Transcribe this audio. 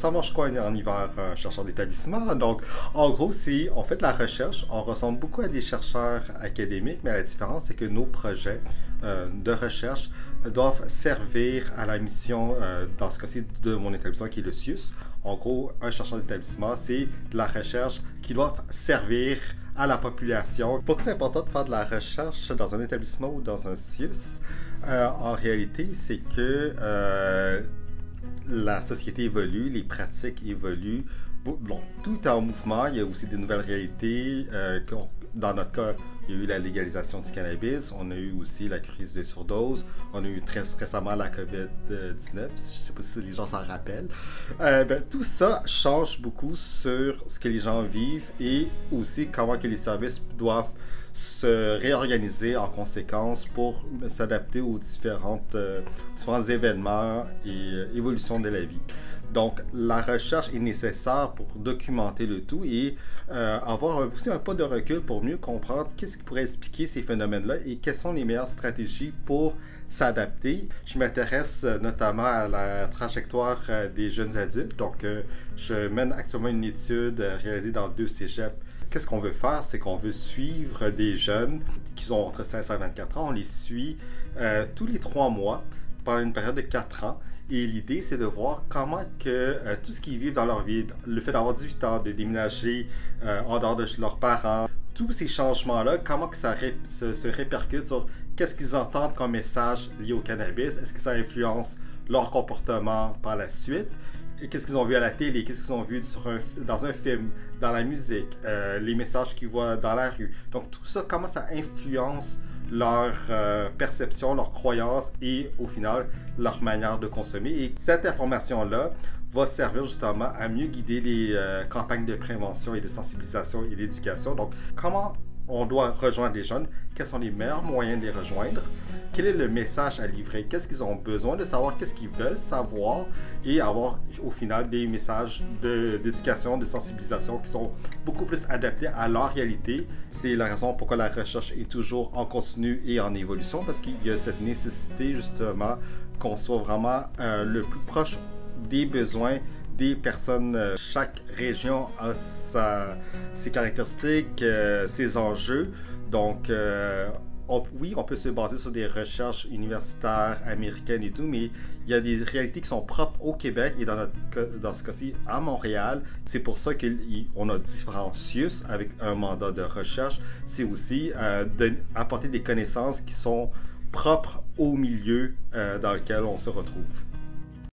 ça mange quoi en hiver, un chercheur d'établissement? Donc, en gros, si on fait de la recherche, on ressemble beaucoup à des chercheurs académiques, mais la différence, c'est que nos projets de recherche doivent servir à la mission, dans ce cas-ci, de mon établissement, qui est le CIUS. En gros, un chercheur d'établissement, c'est de la recherche qui doit servir à la population. Pourquoi c'est important de faire de la recherche dans un établissement ou dans un CIUS? En réalité, c'est que la société évolue, les pratiques évoluent. Bon, tout est en mouvement. Il y a aussi des nouvelles réalités. Dans notre cas, il y a eu la légalisation du cannabis. On a eu aussi la crise de surdose. On a eu très récemment la COVID-19. Je ne sais pas si les gens s'en rappellent. Tout ça change beaucoup sur ce que les gens vivent et aussi comment que les services doivent se réorganiser en conséquence pour s'adapter aux différents événements et évolutions de la vie. Donc, la recherche est nécessaire pour documenter le tout et avoir aussi un pas de recul pour mieux comprendre qu'est-ce qui pourrait expliquer ces phénomènes-là et quelles sont les meilleures stratégies pour s'adapter. Je m'intéresse notamment à la trajectoire des jeunes adultes. Donc, je mène actuellement une étude réalisée dans 2 cégeps. Qu'est-ce qu'on veut faire? C'est qu'on veut suivre des jeunes qui ont entre 16 et 24 ans. On les suit tous les 3 mois pendant une période de 4 ans. Et l'idée, c'est de voir comment que tout ce qu'ils vivent dans leur vie, le fait d'avoir 18 ans, de déménager en dehors de leurs parents, tous ces changements-là, comment que ça se répercute sur qu'est-ce qu'ils entendent comme message lié au cannabis, est-ce que ça influence leur comportement par la suite, et qu'est-ce qu'ils ont vu à la télé, qu'est-ce qu'ils ont vu dans un film, dans la musique, les messages qu'ils voient dans la rue. Donc tout ça, comment ça influence leur perception, leur croyance et au final leur manière de consommer. Et cette information-là va servir justement à mieux guider les campagnes de prévention et de sensibilisation et d'éducation. Donc comment on doit rejoindre les jeunes, quels sont les meilleurs moyens de les rejoindre, quel est le message à livrer, qu'est-ce qu'ils ont besoin de savoir, qu'est-ce qu'ils veulent savoir et avoir au final des messages d'éducation, de sensibilisation qui sont beaucoup plus adaptés à leur réalité. C'est la raison pourquoi la recherche est toujours en continu et en évolution parce qu'il y a cette nécessité justement qu'on soit vraiment le plus proche des besoins des personnes. Chaque région a ses caractéristiques, ses enjeux. Donc, oui, on peut se baser sur des recherches universitaires américaines et tout, mais il y a des réalités qui sont propres au Québec et dans ce cas-ci à Montréal. C'est pour ça qu'on a différents CIUS avec un mandat de recherche. C'est aussi d'apporter des connaissances qui sont propres au milieu dans lequel on se retrouve.